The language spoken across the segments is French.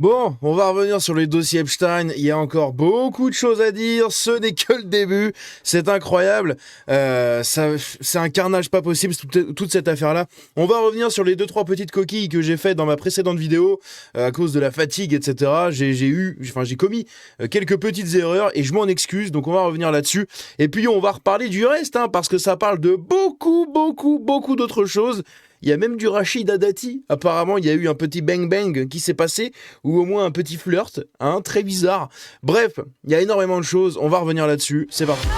Bon, on va revenir sur les dossiers Epstein. Il y a encore beaucoup de choses à dire. Ce n'est que le début. C'est incroyable. C'est un carnage pas possible, toute cette affaire-là. On va revenir sur les 2-3 petites coquilles que j'ai faites dans ma précédente vidéo à cause de la fatigue, etc. J'ai commis quelques petites erreurs et je m'en excuse. Donc on va revenir là-dessus. Et puis on va reparler du reste, parce que ça parle de beaucoup d'autres choses. Il y a même du Rachid Adati. Apparemment, il y a eu un petit bang-bang qui s'est passé, ou au moins un petit flirt, très bizarre. Bref, il y a énormément de choses. On va revenir là-dessus. C'est parti.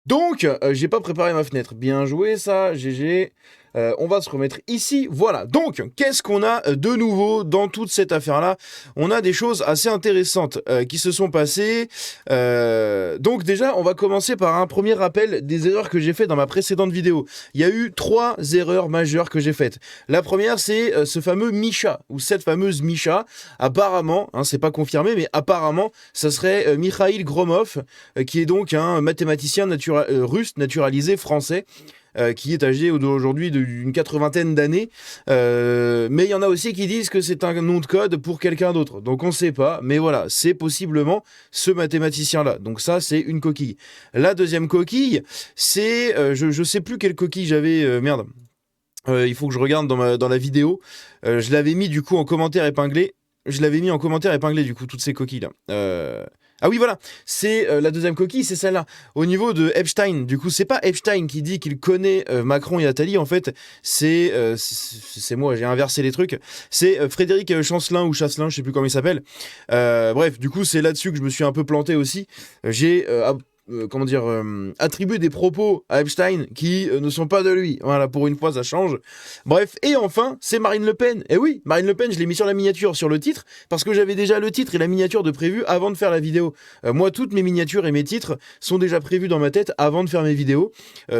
Donc, j'ai pas préparé ma fenêtre. Bien joué, ça, GG. On va se remettre ici. Voilà. Donc, qu'est-ce qu'on a de nouveau dans toute cette affaire-là? On a des choses assez intéressantes qui se sont passées. Donc déjà, on va commencer par un premier rappel des erreurs que j'ai faites dans ma précédente vidéo. Il y a eu 3 erreurs majeures que j'ai faites. La première, c'est ce fameux Misha, ou cette fameuse Misha. Apparemment, c'est pas confirmé, mais apparemment, ça serait Mikhail Gromov, qui est donc un mathématicien russe naturalisé français. Qui est âgé aujourd'hui d'une 80aine d'années. Mais il y en a aussi qui disent que c'est un nom de code pour quelqu'un d'autre. Donc on ne sait pas, mais voilà, c'est possiblement ce mathématicien-là. Donc ça, c'est une coquille. La deuxième coquille, c'est... je ne sais plus quelle coquille j'avais... merde. Il faut que je regarde dans la vidéo. Je l'avais mis du coup en commentaire épinglé. Du coup, toutes ces coquilles-là. Ah oui, voilà, c'est la deuxième coquille, c'est celle-là. Au niveau de Epstein, du coup, c'est pas Epstein qui dit qu'il connaît Macron et Attali, en fait, c'est moi, j'ai inversé les trucs. C'est Frédéric Chancelin ou Chasselin, je sais plus comment il s'appelle. Bref, du coup, c'est là-dessus que je me suis un peu planté aussi. J'ai attribuer des propos à Epstein qui ne sont pas de lui. Voilà, pour une fois, ça change. Bref, et enfin, c'est Marine Le Pen. Et oui, Marine Le Pen, je l'ai mis sur la miniature, sur le titre, parce que j'avais déjà le titre et la miniature de prévu avant de faire la vidéo. Moi, toutes mes miniatures et mes titres sont déjà prévus dans ma tête avant de faire mes vidéos.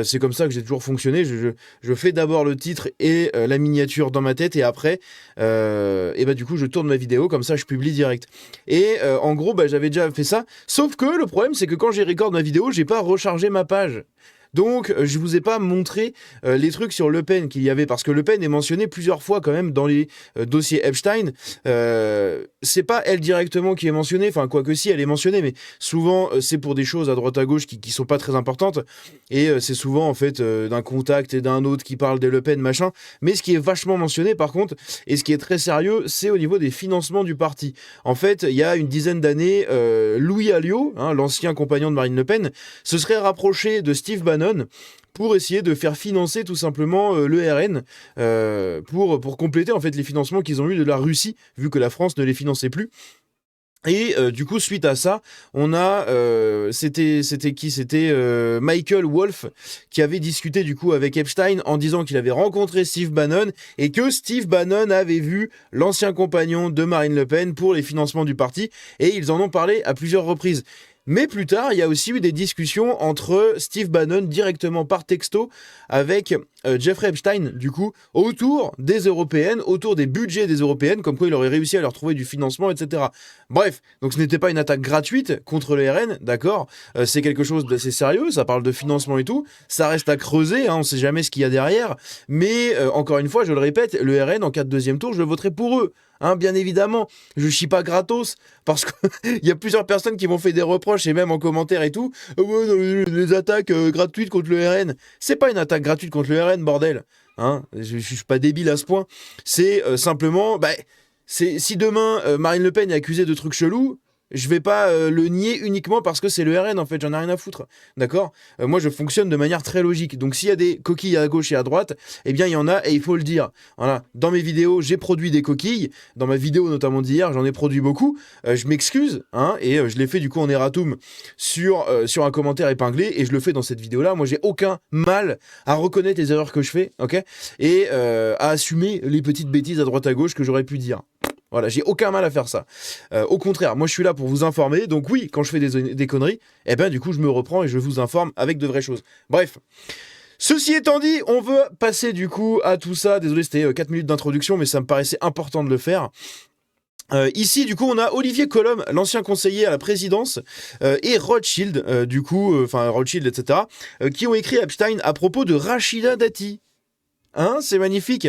C'est comme ça que j'ai toujours fonctionné. Je fais d'abord le titre et la miniature dans ma tête, et après, du coup, je tourne ma vidéo, comme ça, je publie direct. Et en gros, j'avais déjà fait ça. Sauf que le problème, c'est que quand j'ai record ma vidéo, j'ai pas rechargé ma page. Donc, je vous ai pas montré les trucs sur Le Pen qu'il y avait, parce que Le Pen est mentionné plusieurs fois quand même dans les dossiers Epstein. C'est pas elle directement qui est mentionnée, enfin, quoique si, elle est mentionnée, mais souvent, c'est pour des choses à droite à gauche qui sont pas très importantes, et c'est souvent, en fait, d'un contact et d'un autre qui parle des Le Pen, machin. Mais ce qui est vachement mentionné, par contre, et ce qui est très sérieux, c'est au niveau des financements du parti. En fait, il y a une dizaine d'années, Louis Alliot, l'ancien compagnon de Marine Le Pen, se serait rapproché de Steve Bannon pour essayer de faire financer tout simplement le RN pour compléter en fait les financements qu'ils ont eu de la Russie, vu que la France ne les finançait plus. Et du coup, suite à ça, on a c'était Michael Wolff qui avait discuté du coup avec Epstein en disant qu'il avait rencontré Steve Bannon et que Steve Bannon avait vu l'ancien compagnon de Marine Le Pen pour les financements du parti, et ils en ont parlé à plusieurs reprises. Mais plus tard, il y a aussi eu des discussions entre Steve Bannon directement par texto avec Jeffrey Epstein, du coup, autour des européennes, autour des budgets des européennes, comme quoi il aurait réussi à leur trouver du financement, etc. Bref, donc ce n'était pas une attaque gratuite contre le RN, d'accord, c'est quelque chose d'assez sérieux, ça parle de financement et tout, ça reste à creuser, on ne sait jamais ce qu'il y a derrière, mais encore une fois, je le répète, le RN, en cas de deuxième tour, je le voterai pour eux. Bien évidemment, je chie pas gratos, parce qu'il y a plusieurs personnes qui m'ont fait des reproches, et même en commentaire et tout, les attaques gratuites contre le RN. C'est pas une attaque gratuite contre le RN, bordel. Je suis pas débile à ce point. C'est simplement, si demain Marine Le Pen est accusée de trucs chelous, je vais pas le nier uniquement parce que c'est le RN, en fait, j'en ai rien à foutre, d'accord. Moi je fonctionne de manière très logique, donc s'il y a des coquilles à gauche et à droite, eh bien il y en a et il faut le dire. Voilà, dans mes vidéos j'ai produit des coquilles, dans ma vidéo notamment d'hier j'en ai produit beaucoup, je m'excuse, et je l'ai fait du coup en erratum sur un commentaire épinglé, et je le fais dans cette vidéo là. Moi j'ai aucun mal à reconnaître les erreurs que je fais, ok, et à assumer les petites bêtises à droite à gauche que j'aurais pu dire. Voilà, j'ai aucun mal à faire ça. Au contraire, moi je suis là pour vous informer, donc oui, quand je fais des conneries, du coup je me reprends et je vous informe avec de vraies choses. Bref. Ceci étant dit, on veut passer du coup à tout ça. Désolé, c'était 4 minutes d'introduction, mais ça me paraissait important de le faire. Ici, du coup, on a Olivier Colom, l'ancien conseiller à la présidence, et Rothschild, Rothschild, etc., qui ont écrit à Epstein à propos de Rachida Dati. Hein, c'est magnifique.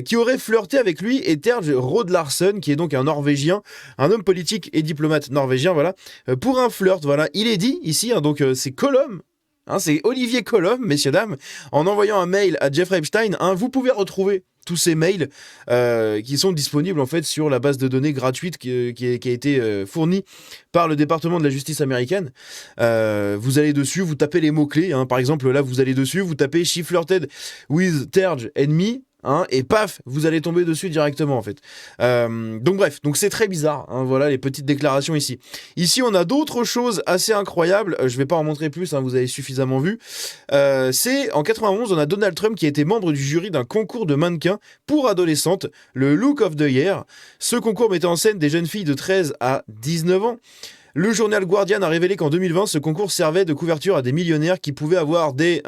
Qui aurait flirté avec lui et Terje Rode Larsen, qui est donc un Norvégien, un homme politique et diplomate norvégien, voilà, pour un flirt, voilà. Il est dit ici, hein, donc c'est Colom. Hein, c'est Olivier Colom, messieurs, dames. En envoyant un mail à Jeffrey Epstein, hein, vous pouvez retrouver tous ces mails qui sont disponibles en fait sur la base de données gratuite qui a été fournie par le département de la justice américaine. Vous allez dessus, vous tapez les mots-clés. Hein, par exemple, là, vous allez dessus, vous tapez She flirted with Terje and me. Hein, et paf, vous allez tomber dessus directement en fait. Donc bref, donc c'est très bizarre. Hein, voilà les petites déclarations ici. Ici, on a d'autres choses assez incroyables. Je vais pas en montrer plus. Hein, vous avez suffisamment vu. C'est en 91, on a Donald Trump qui a été membre du jury d'un concours de mannequins pour adolescentes, le Look of the Year. Ce concours mettait en scène des jeunes filles de 13 à 19 ans. Le journal Guardian a révélé qu'en 2020, ce concours servait de couverture à des millionnaires qui pouvaient avoir des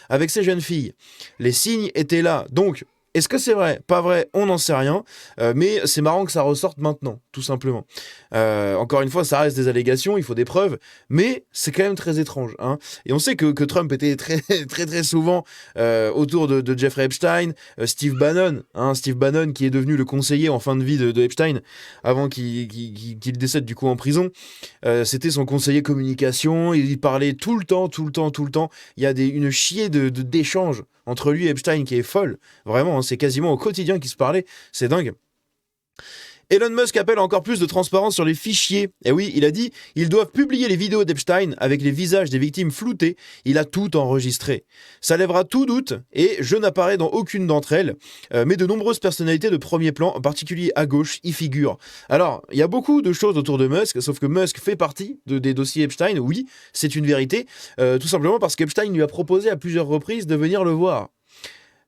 avec ces jeunes filles. Les signes étaient là. Donc, est-ce que c'est vrai? Pas vrai? On n'en sait rien. Mais c'est marrant que ça ressorte maintenant, tout simplement. Encore une fois, ça reste des allégations, il faut des preuves, mais c'est quand même très étrange. Hein. Et on sait que Trump était très, très, très souvent autour de Jeffrey Epstein, Steve Bannon, hein, Steve Bannon qui est devenu le conseiller en fin de vie de Epstein avant qu'il décède du coup en prison. C'était son conseiller communication, il parlait tout le temps. Il y a une chier d'échanges entre lui et Epstein qui est folle. Vraiment, hein, c'est quasiment au quotidien qu'ils se parlaient. C'est dingue. Elon Musk appelle à encore plus de transparence sur les fichiers. Et oui, il a dit ils doivent publier les vidéos d'Epstein avec les visages des victimes floutés. Il a tout enregistré. Ça lèvera tout doute et je n'apparais dans aucune d'entre elles. Mais de nombreuses personnalités de premier plan, en particulier à gauche, y figurent. Alors, il y a beaucoup de choses autour de Musk, sauf que Musk fait partie des dossiers Epstein. Oui, c'est une vérité. Tout simplement parce qu'Epstein lui a proposé à plusieurs reprises de venir le voir.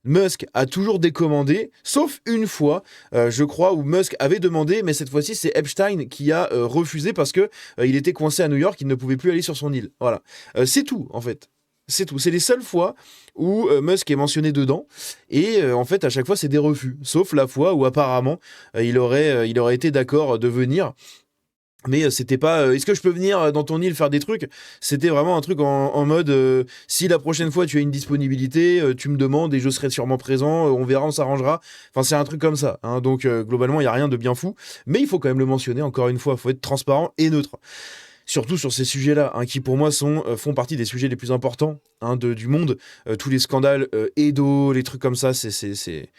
Musk a toujours décommandé, sauf une fois, je crois, où Musk avait demandé, mais cette fois-ci, c'est Epstein qui a refusé parce que il était coincé à New York, il ne pouvait plus aller sur son île. Voilà. C'est tout, en fait. C'est tout. C'est les seules fois où Musk est mentionné dedans. Et en fait, à chaque fois, c'est des refus. Sauf la fois où apparemment, il aurait été d'accord de venir. Mais c'était pas est-ce que je peux venir dans ton île faire des trucs. C'était vraiment un truc en mode si la prochaine fois tu as une disponibilité, tu me demandes et je serai sûrement présent, on verra, on s'arrangera. Enfin, c'est un truc comme ça. Hein. Donc globalement, il n'y a rien de bien fou. Mais il faut quand même le mentionner, encore une fois, il faut être transparent et neutre. Surtout sur ces sujets-là, hein, qui pour moi font partie des sujets les plus importants hein, du monde. Tous les scandales Edo, les trucs comme ça, c'est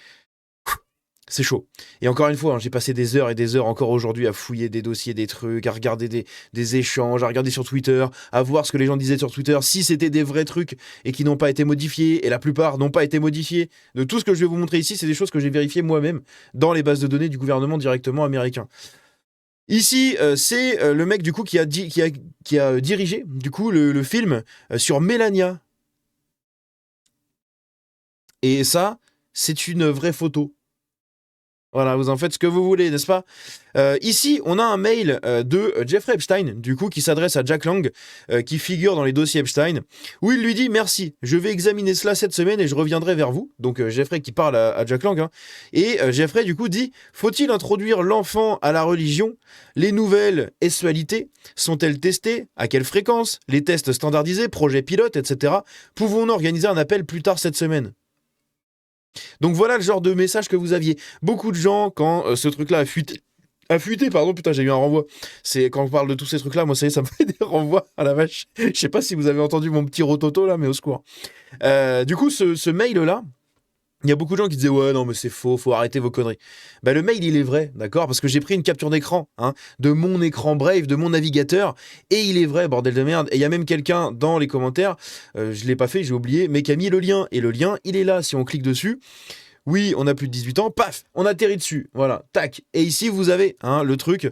chaud. Et encore une fois, hein, j'ai passé des heures et des heures encore aujourd'hui à fouiller des dossiers, des trucs, à regarder des échanges, à regarder sur Twitter, à voir ce que les gens disaient sur Twitter, si c'était des vrais trucs et qui n'ont pas été modifiés, et la plupart n'ont pas été modifiés. De tout ce que je vais vous montrer ici, c'est des choses que j'ai vérifiées moi-même dans les bases de données du gouvernement directement américain. Ici, c'est le mec du coup qui a dirigé du coup le film sur Melania. Et ça, c'est une vraie photo. Voilà, vous en faites ce que vous voulez, n'est-ce pas? Ici, on a un mail de Jeffrey Epstein, du coup, qui s'adresse à Jack Lang, qui figure dans les dossiers Epstein, où il lui dit « Merci, je vais examiner cela cette semaine et je reviendrai vers vous. » Donc Jeffrey qui parle à Jack Lang. Hein. Et Jeffrey, du coup, dit « Faut-il introduire l'enfant à la religion? Les nouvelles sexualités sont-elles testées? À quelle fréquence? Les tests standardisés, projets pilotes, etc. Pouvons-nous organiser un appel plus tard cette semaine ?» Donc voilà le genre de message que vous aviez. Beaucoup de gens, quand ce truc-là a fuité, pardon, putain, j'ai eu un renvoi. C'est quand on parle de tous ces trucs-là, moi, ça y est, ça me fait des renvois à la vache. Je sais pas si vous avez entendu mon petit rototo là, mais au secours. Du coup, ce mail-là, il y a beaucoup de gens qui disaient ouais non mais c'est faux, faut arrêter vos conneries. Bah le mail il est vrai, d'accord, parce que j'ai pris une capture d'écran, hein, de mon écran Brave, de mon navigateur, et il est vrai, bordel de merde. Et il y a même quelqu'un dans les commentaires, je l'ai pas fait, j'ai oublié, mais qui a mis le lien, et le lien il est là si on clique dessus. Oui, on a plus de 18 ans, paf, on atterrit dessus, voilà, tac. Et ici, vous avez hein, le truc,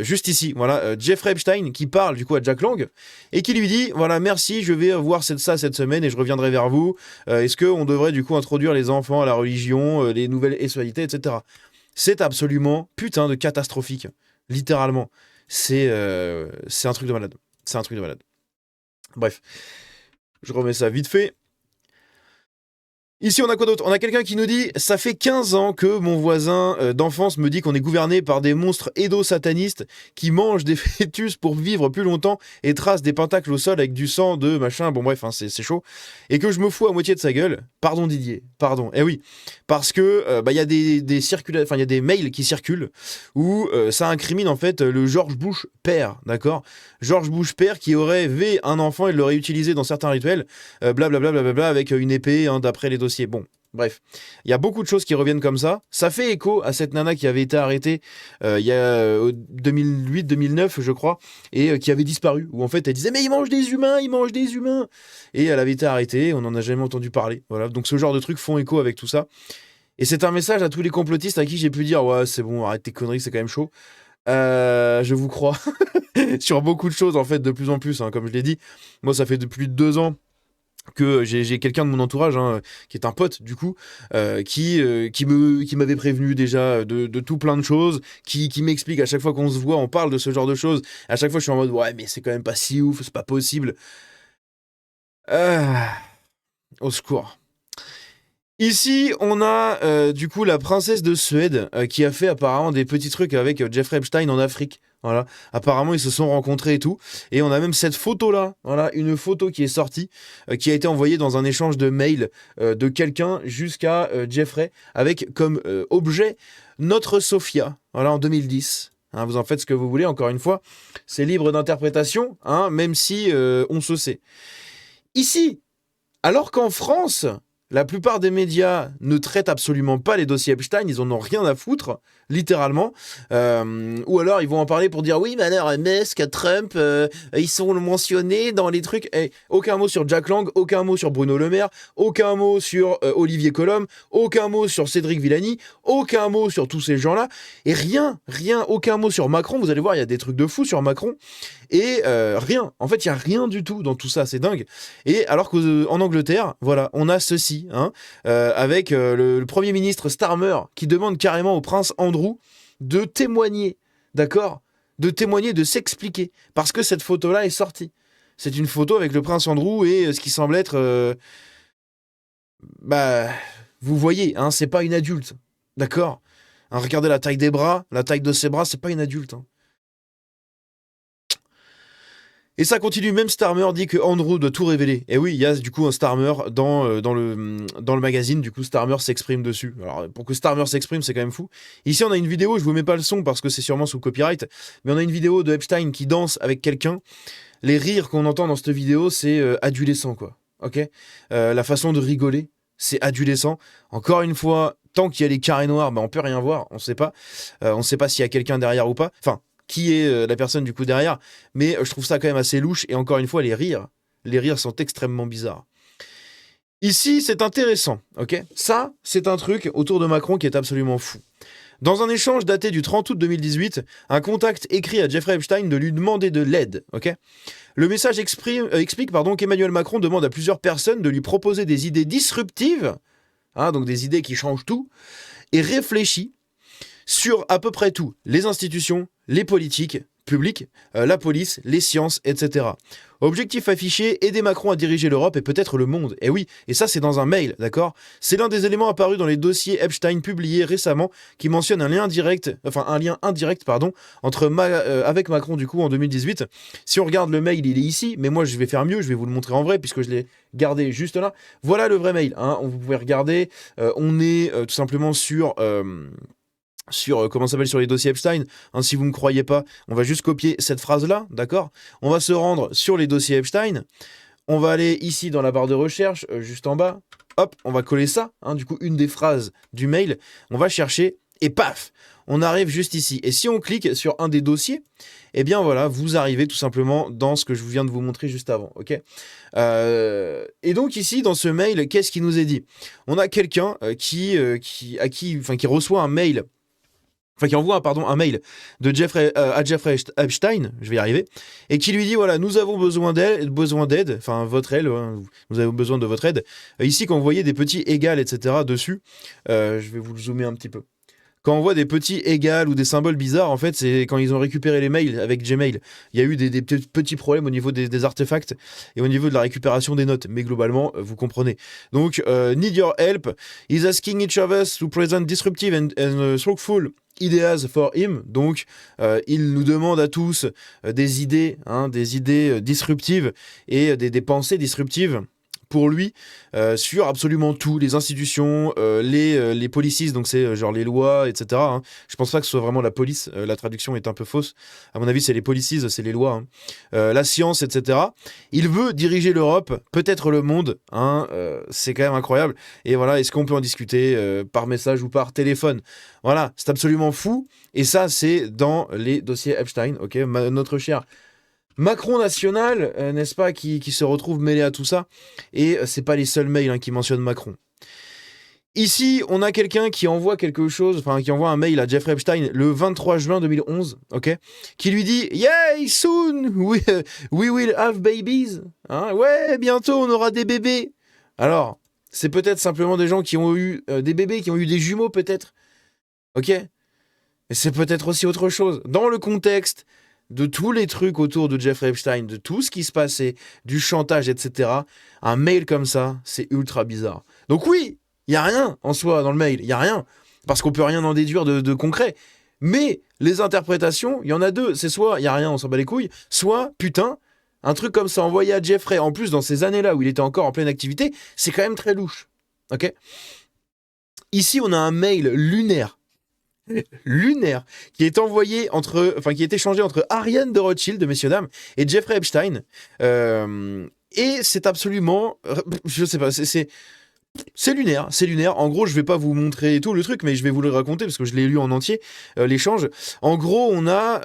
juste ici, voilà, Jeffrey Epstein qui parle du coup à Jack Lang et qui lui dit, voilà, merci, je vais voir ça cette semaine et je reviendrai vers vous. Est-ce qu'on devrait du coup introduire les enfants à la religion, les nouvelles sexualités, etc. C'est absolument putain de catastrophique, littéralement. C'est un truc de malade. C'est un truc de malade. Bref, je remets ça vite fait. Ici, on a quoi d'autre? On a quelqu'un qui nous dit « Ça fait 15 ans que mon voisin d'enfance me dit qu'on est gouverné par des monstres édo-satanistes qui mangent des fœtus pour vivre plus longtemps et tracent des pentacles au sol avec du sang de machin. » Bon bref, hein, c'est chaud. Et que je me fous à moitié de sa gueule. Pardon Didier, pardon. Eh oui, parce que y a il y a des mails qui circulent où ça incrimine en fait le George Bush père, d'accord? George Bush père qui aurait élevé un enfant et l'aurait utilisé dans certains rituels, blablabla, avec une épée, hein, d'après les dossiers. Bon, bref, il y a beaucoup de choses qui reviennent comme ça. Ça fait écho à cette nana qui avait été arrêtée il y a 2008-2009, je crois, et qui avait disparu. Où en fait, elle disait « Mais ils mangent des humains, ils mangent des humains !» Et elle avait été arrêtée, on n'en a jamais entendu parler. Voilà, donc ce genre de trucs font écho avec tout ça. Et c'est un message à tous les complotistes à qui j'ai pu dire « Ouais, c'est bon, arrête tes conneries, c'est quand même chaud. » Je vous crois sur beaucoup de choses, en fait, de plus en plus, hein, comme je l'ai dit. Moi, ça fait depuis 2 ans que j'ai quelqu'un de mon entourage, hein, qui est un pote du coup, qui m'avait prévenu déjà de tout plein de choses, qui m'explique à chaque fois qu'on se voit, on parle de ce genre de choses. À chaque fois, je suis en mode ouais, mais c'est quand même pas si ouf, c'est pas possible. Au secours. Ici, on a du coup la princesse de Suède qui a fait apparemment des petits trucs avec Jeffrey Epstein en Afrique. Voilà. Apparemment, ils se sont rencontrés et tout. Et on a même cette photo-là. Voilà, une photo qui est sortie, qui a été envoyée dans un échange de mails de quelqu'un jusqu'à Jeffrey, avec comme objet notre Sophia. Voilà, en 2010. Hein, vous en faites ce que vous voulez, encore une fois. C'est libre d'interprétation, hein, même si on se sait. Ici, alors qu'en France, la plupart des médias ne traitent absolument pas les dossiers Epstein, ils en ont rien à foutre, littéralement. Ou alors ils vont en parler pour dire oui, mais alors Musk, Trump, ils sont mentionnés dans les trucs. Hey, aucun mot sur Jack Lang, aucun mot sur Bruno Le Maire, aucun mot sur Olivier Colom, aucun mot sur Cédric Villani, aucun mot sur tous ces gens-là, et rien, aucun mot sur Macron. Vous allez voir, il y a des trucs de fou sur Macron. Et rien, en fait, il n'y a rien du tout dans tout ça, c'est dingue. Et alors qu'en Angleterre, voilà, on a ceci, hein, avec le Premier ministre Starmer qui demande carrément au prince Andrew de témoigner, d'accord? De témoigner, de s'expliquer, parce que cette photo-là est sortie. C'est une photo avec le prince Andrew et ce qui semble être... vous voyez, hein, c'est pas une adulte, d'accord? Hein, regardez la taille des bras, la taille de ses bras, c'est pas une adulte, hein. Et ça continue, même Starmer dit que Andrew doit tout révéler. Et oui, il y a du coup un Starmer dans le magazine, du coup Starmer s'exprime dessus. Alors pour que Starmer s'exprime, c'est quand même fou. Ici on a une vidéo, je vous mets pas le son parce que c'est sûrement sous copyright, mais on a une vidéo de Epstein qui danse avec quelqu'un. Les rires qu'on entend dans cette vidéo, c'est adolescent quoi. Ok, la façon de rigoler, c'est adolescent. Encore une fois, tant qu'il y a les carrés noirs, on peut rien voir, on sait pas. On sait pas s'il y a quelqu'un derrière ou pas. Enfin, qui est la personne du coup derrière, mais je trouve ça quand même assez louche, et encore une fois, les rires sont extrêmement bizarres. Ici, c'est intéressant, ok? Ça, c'est un truc autour de Macron qui est absolument fou. Dans un échange daté du 30 août 2018, un contact écrit à Jeffrey Epstein de lui demander de l'aide, ok? Le message explique qu'Emmanuel Macron demande à plusieurs personnes de lui proposer des idées disruptives, hein, donc des idées qui changent tout, et réfléchies, sur à peu près tout, les institutions, les politiques publiques, la police, les sciences, etc. Objectif affiché, aider Macron à diriger l'Europe et peut-être le monde. Et oui, et ça c'est dans un mail, d'accord? C'est l'un des éléments apparus dans les dossiers Epstein publiés récemment qui mentionne un lien indirect, entre avec Macron du coup en 2018. Si on regarde le mail, il est ici, mais moi je vais faire mieux, je vais vous le montrer en vrai puisque je l'ai gardé juste là. Voilà le vrai mail, hein, vous pouvez regarder, on est tout simplement sur sur les dossiers Epstein, hein, si vous ne me croyez pas, on va juste copier cette phrase-là, d'accord? On va se rendre sur les dossiers Epstein, on va aller ici dans la barre de recherche, juste en bas, hop, on va coller ça, hein, du coup une des phrases du mail, on va chercher, et paf, on arrive juste ici. Et si on clique sur un des dossiers, eh bien voilà, vous arrivez tout simplement dans ce que je viens de vous montrer juste avant, ok? Et donc ici, dans ce mail, qu'est-ce qui nous est dit? On a quelqu'un qui reçoit un mail, qui envoie un mail de à Jeffrey Epstein, je vais y arriver, et qui lui dit voilà, nous avons besoin d'aide, enfin votre aide, hein, nous avons besoin de votre aide. Ici, quand vous voyez des petits égales, etc. dessus, je vais vous le zoomer un petit peu. Quand on voit des petits égales ou des symboles bizarres, en fait, c'est quand ils ont récupéré les mails avec Gmail. Il y a eu des petits problèmes au niveau des artefacts et au niveau de la récupération des notes. Mais globalement, vous comprenez. Donc, need your help. He's asking each of us to present disruptive and thoughtful ideas for him. Donc, il nous demande à tous des idées, des idées disruptives et des pensées disruptives pour lui sur absolument tout, les institutions, les policies, donc c'est genre les lois, etc. Je pense pas que ce soit vraiment la police, la traduction est un peu fausse. À mon avis, c'est les policies, c'est les lois. La science, etc. Il veut diriger l'Europe, peut-être le monde. C'est quand même incroyable. Et voilà, est-ce qu'on peut en discuter par message ou par téléphone? Voilà, c'est absolument fou. Et ça, c'est dans les dossiers Epstein, ok, notre cher Macron national, n'est-ce pas, qui se retrouve mêlé à tout ça. Et c'est pas les seuls mails qui mentionnent Macron. Ici, on a quelqu'un qui envoie quelque chose, qui envoie un mail à Jeffrey Epstein le 23 juin 2011, ok, qui lui dit "Yay, soon we will have babies." Ouais, bientôt on aura des bébés. Alors, c'est peut-être simplement des gens qui ont eu des bébés, qui ont eu des jumeaux peut-être, ok. Mais c'est peut-être aussi autre chose. Dans le contexte de tous les trucs autour de Jeffrey Epstein, de tout ce qui se passait, du chantage, etc., un mail comme ça, c'est ultra bizarre. Donc oui, il n'y a rien en soi dans le mail, il n'y a rien, parce qu'on peut rien en déduire de concret. Mais les interprétations, il y en a deux. C'est soit il n'y a rien, on s'en bat les couilles, soit, putain, un truc comme ça envoyé à Jeffrey, en plus dans ces années-là où il était encore en pleine activité, c'est quand même très louche. Ok ? Ici, on a un mail lunaire, qui est envoyé qui est échangé entre Ariane de Rothschild, de messieurs dames, et Jeffrey Epstein. Et c'est absolument, je sais pas, c'est lunaire. En gros, je vais pas vous montrer tout le truc, mais je vais vous le raconter parce que je l'ai lu en entier, l'échange. En gros, on a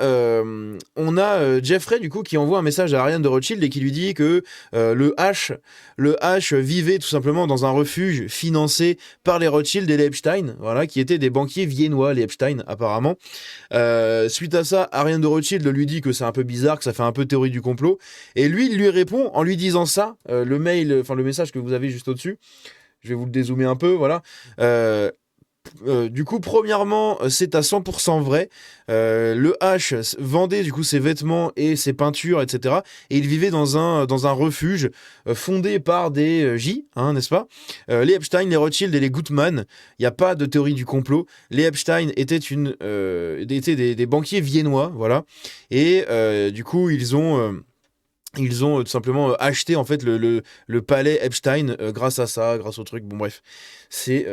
Jeffrey, du coup, qui envoie un message à Ariane de Rothschild et qui lui dit que le H vivait tout simplement dans un refuge financé par les Rothschild et les Epstein, voilà, qui étaient des banquiers viennois, les Epstein, apparemment. Suite à ça, Ariane de Rothschild lui dit que c'est un peu bizarre, que ça fait un peu théorie du complot. Et lui, il lui répond en lui disant ça, le message que vous avez juste au-dessus. Je vais vous le dézoomer un peu, voilà. Du coup, premièrement, c'est à 100% vrai. Le H vendait du coup ses vêtements et ses peintures, etc. Et il vivait dans un refuge fondé par des J, n'est-ce pas, les Epstein, les Rothschild et les Gutmann. Il n'y a pas de théorie du complot. Les Epstein étaient des banquiers viennois, voilà. Et du coup, ils ont tout simplement acheté en fait le palais Epstein grâce à ça, grâce au truc. Bon bref, c'est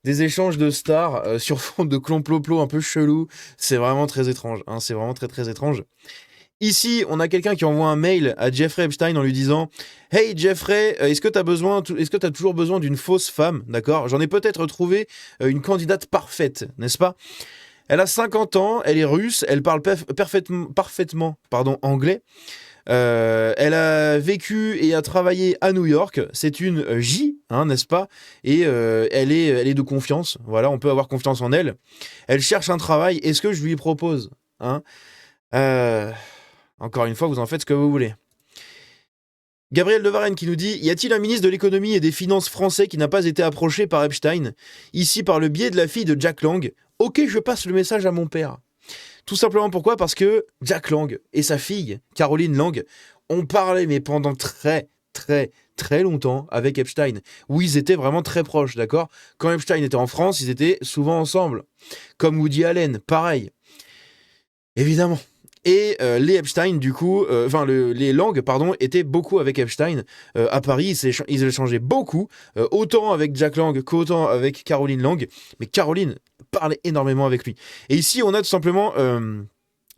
des échanges de stars sur fond de clomploplo un peu chelou. C'est vraiment très étrange. C'est vraiment très très étrange. Ici, on a quelqu'un qui envoie un mail à Jeffrey Epstein en lui disant "Hey Jeffrey, est-ce que t'as toujours besoin d'une fausse femme, d'accord? J'en ai peut-être trouvé une candidate parfaite, n'est-ce pas? Elle a 50 ans, elle est russe, elle parle parfaitement anglais. Elle a vécu et a travaillé à New York. C'est une J, n'est-ce pas? Et elle est de confiance. Voilà, on peut avoir confiance en elle. Elle cherche un travail. Est-ce que je lui propose, Encore une fois, vous en faites ce que vous voulez. Gabriel de Varenne qui nous dit: y a-t-il un ministre de l'économie et des finances français qui n'a pas été approché par Epstein, ici par le biais de la fille de Jack Lang? Ok, je passe le message à mon père. Tout simplement pourquoi? Parce que Jack Lang et sa fille, Caroline Lang, ont parlé, mais pendant très, très, très longtemps avec Epstein, où ils étaient vraiment très proches, d'accord? Quand Epstein était en France, ils étaient souvent ensemble. Comme Woody Allen, pareil. Évidemment. Et les Epstein, du coup, les Lang, pardon, étaient beaucoup avec Epstein à Paris. Ils échangeaient beaucoup, autant avec Jack Lang qu'autant avec Caroline Lang. Mais Caroline parlait énormément avec lui. Et ici, on a tout simplement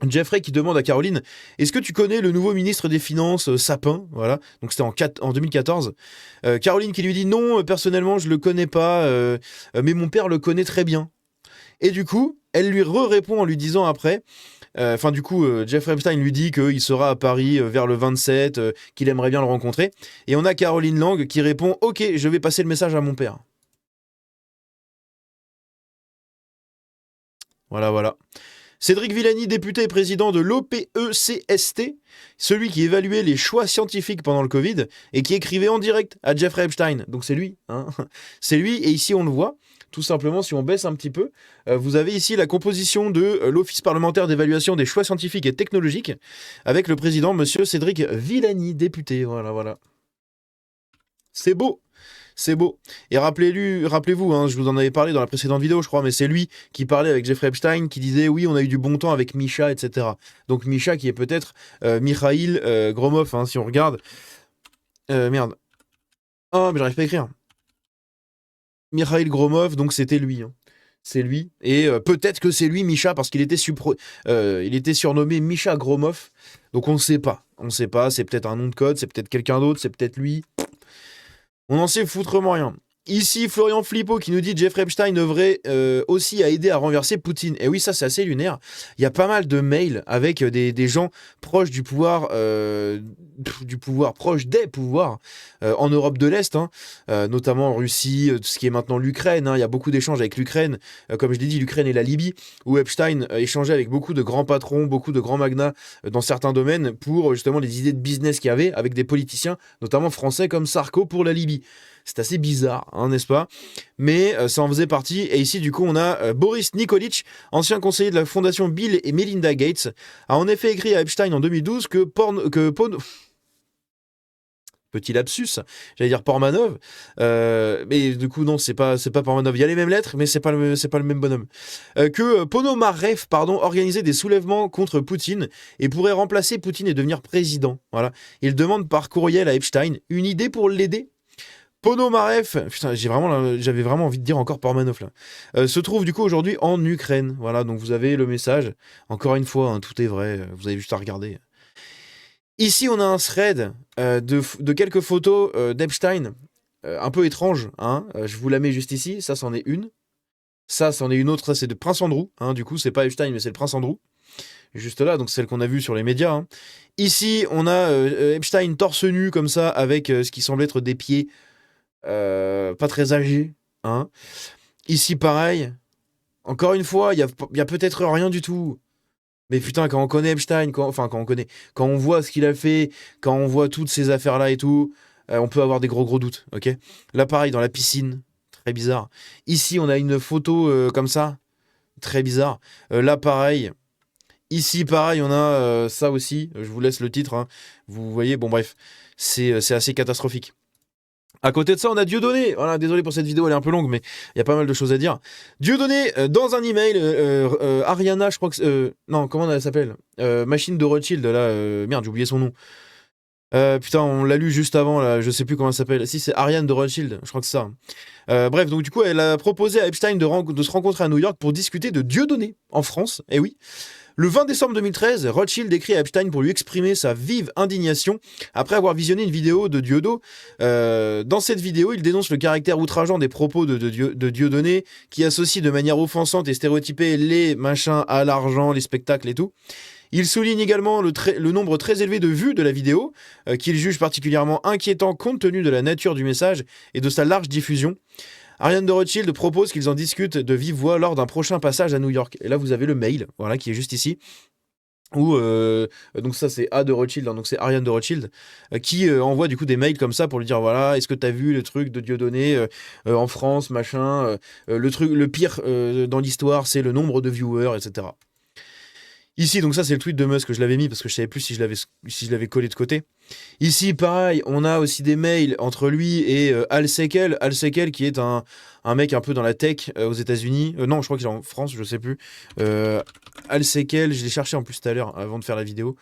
Jeffrey qui demande à Caroline: est-ce que tu connais le nouveau ministre des Finances, Sapin? Voilà, donc c'était en 2014. Caroline qui lui dit: non, personnellement, je le connais pas, mais mon père le connaît très bien. Et du coup, elle lui répond en lui disant après, Jeffrey Epstein lui dit qu'il sera à Paris vers le 27, qu'il aimerait bien le rencontrer. Et on a Caroline Lang qui répond: ok, je vais passer le message à mon père. Voilà. Cédric Villani, député et président de l'OPECST, celui qui évaluait les choix scientifiques pendant le Covid et qui écrivait en direct à Jeffrey Epstein. Donc c'est lui, C'est lui, et ici on le voit. tout simplement, si on baisse un petit peu, vous avez ici la composition de l'Office parlementaire d'évaluation des choix scientifiques et technologiques, avec le président, monsieur Cédric Villani, député. Voilà, voilà. C'est beau. C'est beau. Et rappelez-vous, hein, je vous en avais parlé dans la précédente vidéo, je crois, mais c'est lui qui parlait avec Jeffrey Epstein, qui disait oui, on a eu du bon temps avec Misha, etc. Donc Misha qui est peut-être Mikhail Gromov, hein, si on regarde. Merde. Oh, mais j'arrive pas à écrire. Mikhail Gromov, donc c'était lui. Hein. C'est lui. Et peut-être que c'est lui, Misha, parce qu'il était, il était surnommé Misha Gromov. Donc on ne sait pas. On ne sait pas. C'est peut-être un nom de code, c'est peut-être quelqu'un d'autre, c'est peut-être lui. On n'en sait foutrement rien. Ici, Florian Flippo qui nous dit Jeffrey Epstein œuvrait aussi à aider à renverser Poutine. Et oui, ça, c'est assez lunaire. Il y a pas mal de mails avec des gens proches du pouvoir, proches des pouvoirs en Europe de l'Est, hein, notamment en Russie, ce qui est maintenant l'Ukraine. Hein. Il y a beaucoup d'échanges avec l'Ukraine. Comme je l'ai dit, l'Ukraine et la Libye, où Epstein échangeait avec beaucoup de grands patrons, beaucoup de grands magnats dans certains domaines pour justement les idées de business qu'il y avait avec des politiciens, notamment français comme Sarko pour la Libye. C'est assez bizarre, hein, n'est-ce pas? Mais ça en faisait partie. Et ici, du coup, on a Boris Nikolic, ancien conseiller de la fondation Bill et Melinda Gates, a en effet écrit à Epstein en 2012 que petit lapsus, j'allais dire Portmanov, mais du coup non, c'est pas Portmanov. Il y a les mêmes lettres, mais c'est pas le même bonhomme. Que Ponomarev, organisait des soulèvements contre Poutine et pourrait remplacer Poutine et devenir président. Voilà. Il demande par courriel à Epstein une idée pour l'aider. Ponomarev, putain, j'avais vraiment envie de dire encore Portmanov là, se trouve du coup aujourd'hui en Ukraine. Voilà, donc vous avez le message. Encore une fois, hein, tout est vrai. Vous avez juste à regarder. Ici, on a un thread de quelques photos d'Epstein, un peu étrange. Hein, je vous la mets juste ici. Ça, c'en est une. Ça, c'en est une autre. Ça, c'est de Prince Andrew. Hein, du coup, c'est pas Epstein, mais c'est le Prince Andrew. Juste là, donc celle qu'on a vue sur les médias. Hein. Ici, on a Epstein torse nu comme ça, avec ce qui semble être des pieds pas très âgés. Hein. Ici, pareil. Encore une fois, il y a peut-être rien du tout. Mais putain, quand on connaît Epstein, quand on voit ce qu'il a fait, quand on voit toutes ces affaires-là et tout, on peut avoir des gros doutes, ok? Là, pareil, dans la piscine, très bizarre. Ici, on a une photo comme ça, très bizarre. Là, pareil. Ici, pareil, on a ça aussi. Je vous laisse le titre, hein. Vous voyez, bon, bref, c'est assez catastrophique. À côté de ça, on a Dieudonné. Voilà, désolé pour cette vidéo, elle est un peu longue, mais il y a pas mal de choses à dire. Dieudonné, dans un email, Ariana, je crois que... non, comment elle s'appelle Machine de Rothschild, là... merde, j'ai oublié son nom. Putain, on l'a lu juste avant, là, je sais plus comment elle s'appelle. Si, c'est Ariane de Rothschild, je crois que c'est ça. Bref, donc du coup, elle a proposé à Epstein de se rencontrer à New York pour discuter de Dieudonné, en France. Eh oui. Le 20 décembre 2013, Rothschild écrit à Epstein pour lui exprimer sa vive indignation après avoir visionné une vidéo de Dieudo. Dans cette vidéo, il dénonce le caractère outrageant des propos de Dieudonné, qui associe de manière offensante et stéréotypée les machins à l'argent, les spectacles et tout. Il souligne également le nombre très élevé de vues de la vidéo, qu'il juge particulièrement inquiétant compte tenu de la nature du message et de sa large diffusion. Ariane de Rothschild propose qu'ils en discutent de vive voix lors d'un prochain passage à New York. Et là, vous avez le mail, voilà, qui est juste ici. Où, donc ça c'est A de Rothschild, hein, donc c'est Ariane de Rothschild, qui envoie du coup des mails comme ça pour lui dire voilà, est-ce que t'as vu le truc de Dieudonné en France, machin, le pire dans l'histoire c'est le nombre de viewers, etc. Ici, donc ça c'est le tweet de Musk que je l'avais mis parce que je savais plus si je l'avais collé de côté. Ici, pareil, on a aussi des mails entre lui et Al Sekel. Al Sekel qui est un mec un peu dans la tech aux États-Unis. Non, je crois qu'il est en France, je sais plus. Al Sekel, je l'ai cherché en plus tout à l'heure avant de faire la vidéo.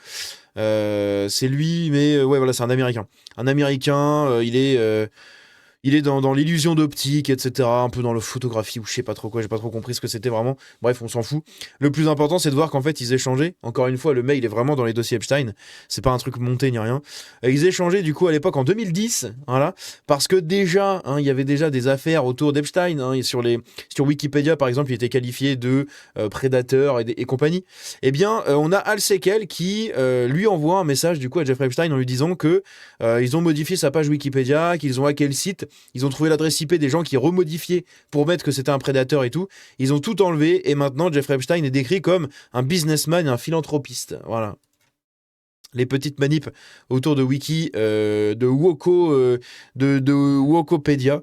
C'est lui, mais ouais, voilà, c'est un Américain. Un Américain, il est dans l'illusion d'optique, etc. Un peu dans la photographie ou je sais pas trop quoi, j'ai pas trop compris ce que c'était vraiment. Bref, on s'en fout. Le plus important, c'est de voir qu'en fait, ils échangeaient. Encore une fois, le mail est vraiment dans les dossiers Epstein. C'est pas un truc monté ni rien. Ils échangeaient du coup à l'époque en 2010, voilà, parce que déjà, hein, il y avait déjà des affaires autour d'Epstein. Hein, sur Wikipédia, par exemple, il était qualifié de prédateur et compagnie. Eh bien, on a Al Sekel qui lui envoie un message du coup à Jeffrey Epstein en lui disant que ils ont modifié sa page Wikipédia, qu'ils ont hacké le site. Ils ont trouvé l'adresse IP des gens qui remodifiaient pour mettre que c'était un prédateur et tout. Ils ont tout enlevé et maintenant Jeffrey Epstein est décrit comme un businessman et un philanthropiste. Voilà. Les petites manips autour de Wiki, de Wokopédia.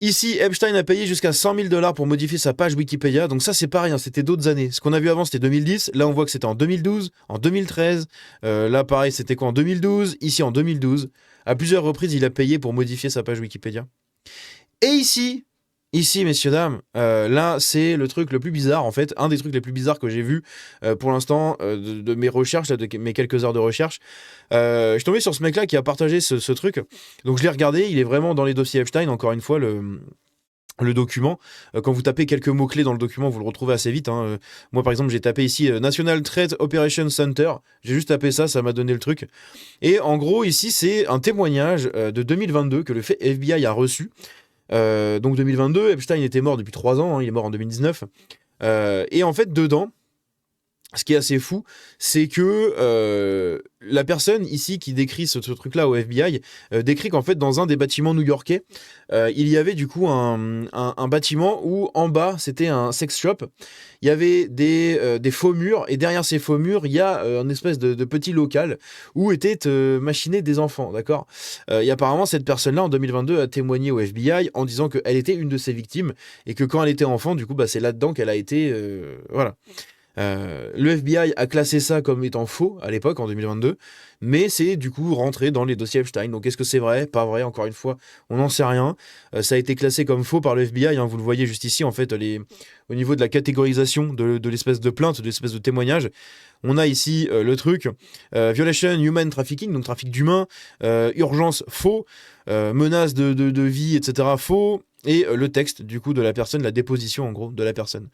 Ici, Epstein a payé jusqu'à 100 000 $ pour modifier sa page Wikipédia. Donc ça, c'est pas rien, c'était d'autres années. Ce qu'on a vu avant, c'était 2010. Là, on voit que c'était en 2012, en 2013. Là, pareil, c'était quoi en 2012. Ici, en 2012. À plusieurs reprises, il a payé pour modifier sa page Wikipédia. Et ici, messieurs, dames, là, c'est le truc le plus bizarre, en fait. Un des trucs les plus bizarres que j'ai vu pour l'instant de mes recherches, là, de mes quelques heures de recherche. Je suis tombé sur ce mec-là qui a partagé ce truc. Donc, je l'ai regardé. Il est vraiment dans les dossiers Epstein, encore une fois, le document. Quand vous tapez quelques mots-clés dans le document, vous le retrouvez assez vite. Hein. Moi, par exemple, j'ai tapé ici National Threat Operations Center. J'ai juste tapé ça m'a donné le truc. Et en gros, ici, c'est un témoignage de 2022 que le FBI a reçu. Donc 2022, Epstein était mort depuis 3 ans, hein, il est mort en 2019. Et en fait, dedans, ce qui est assez fou, c'est que la personne ici qui décrit ce truc-là au FBI décrit qu'en fait, dans un des bâtiments new-yorkais, il y avait du coup un bâtiment où en bas, c'était un sex shop. Il y avait des faux murs, et derrière ces faux murs, il y a un espèce de petit local où étaient machinés des enfants, d'accord. Et apparemment, cette personne-là, en 2022, a témoigné au FBI en disant qu'elle était une de ses victimes, et que quand elle était enfant, du coup, bah, c'est là-dedans qu'elle a été... voilà. Le FBI a classé ça comme étant faux à l'époque, en 2022, mais c'est du coup rentré dans les dossiers Epstein. Donc est-ce que c'est vrai? Pas vrai, encore une fois, on n'en sait rien. Ça a été classé comme faux par le FBI, hein, vous le voyez juste ici, en fait, au niveau de la catégorisation de l'espèce de plainte, de l'espèce de témoignage. On a ici le truc, violation human trafficking, donc trafic d'humains, urgence faux, menace de vie, etc. faux, et le texte du coup de la personne, la déposition en gros de la personne.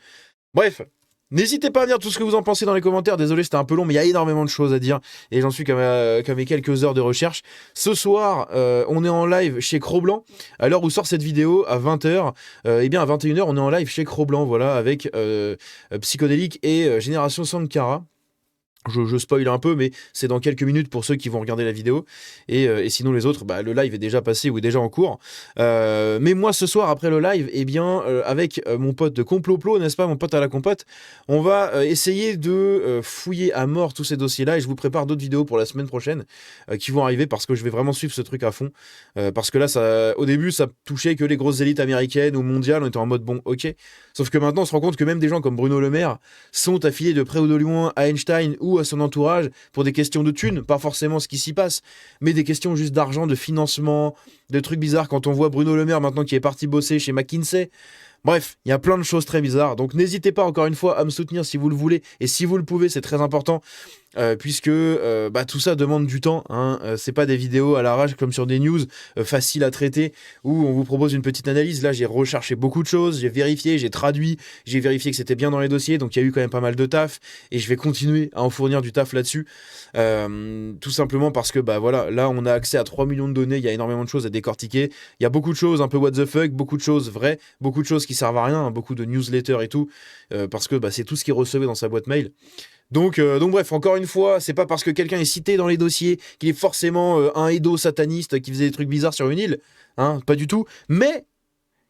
Bref, n'hésitez pas à dire tout ce que vous en pensez dans les commentaires. Désolé, c'était un peu long, mais il y a énormément de choses à dire. Et j'en suis qu'à mes quelques heures de recherche. Ce soir, on est en live chez Cro-Blanc. À l'heure où sort cette vidéo, à 20h, eh bien à 21h, on est en live chez Cro-Blanc, voilà, avec Psychodélique et Génération Sankara. Je spoil un peu, mais c'est dans quelques minutes pour ceux qui vont regarder la vidéo. Et sinon, les autres, bah, le live est déjà passé ou est déjà en cours. Mais moi, ce soir, après le live, eh bien, avec mon pote de Comploplo, n'est-ce pas, mon pote à la compote, on va essayer de fouiller à mort tous ces dossiers-là. Et je vous prépare d'autres vidéos pour la semaine prochaine qui vont arriver parce que je vais vraiment suivre ce truc à fond. Parce que là, au début, ça touchait que les grosses élites américaines ou mondiales. On était en mode bon, ok. Sauf que maintenant, on se rend compte que même des gens comme Bruno Le Maire sont affiliés de près ou de loin à Einstein ou à son entourage pour des questions de thunes, pas forcément ce qui s'y passe, mais des questions juste d'argent, de financement, de trucs bizarres. Quand on voit Bruno Le Maire maintenant qui est parti bosser chez McKinsey, bref, il y a plein de choses très bizarres. Donc n'hésitez pas encore une fois à me soutenir si vous le voulez et si vous le pouvez, c'est très important. Puisque bah, tout ça demande du temps, hein. C'est pas des vidéos à l'arrache comme sur des news faciles à traiter où on vous propose une petite analyse. Là, j'ai recherché beaucoup de choses, j'ai vérifié, j'ai traduit, j'ai vérifié que c'était bien dans les dossiers, donc il y a eu quand même pas mal de taf et je vais continuer à en fournir du taf là-dessus. Tout simplement parce que bah voilà, là on a accès à 3 millions de données, il y a énormément de choses à décortiquer, il y a beaucoup de choses un peu what the fuck, beaucoup de choses vraies, beaucoup de choses qui servent à rien, hein, beaucoup de newsletters et tout, parce que bah, c'est tout ce qu'il recevait dans sa boîte mail. Donc bref, encore une fois, c'est pas parce que quelqu'un est cité dans les dossiers qu'il est forcément un édo sataniste qui faisait des trucs bizarres sur une île, hein, pas du tout. Mais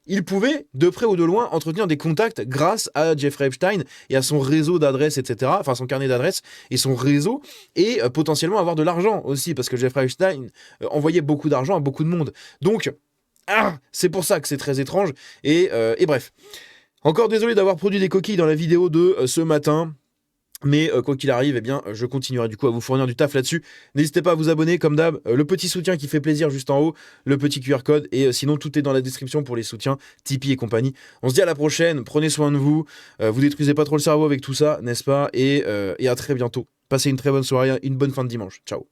il pouvait, de près ou de loin, entretenir des contacts grâce à Jeffrey Epstein et à son réseau d'adresses, etc. Enfin, son carnet d'adresses et son réseau, et potentiellement avoir de l'argent aussi, parce que Jeffrey Epstein envoyait beaucoup d'argent à beaucoup de monde. Donc, c'est pour ça que c'est très étrange. Et bref. Encore désolé d'avoir produit des coquilles dans la vidéo de ce matin. Mais quoi qu'il arrive, eh bien, je continuerai du coup à vous fournir du taf là-dessus. N'hésitez pas à vous abonner, comme d'hab. Le petit soutien qui fait plaisir juste en haut, le petit QR code. Et sinon, tout est dans la description pour les soutiens, Tipeee et compagnie. On se dit à la prochaine. Prenez soin de vous. Vous détruisez pas trop le cerveau avec tout ça, n'est-ce pas, et à très bientôt. Passez une très bonne soirée, une bonne fin de dimanche. Ciao.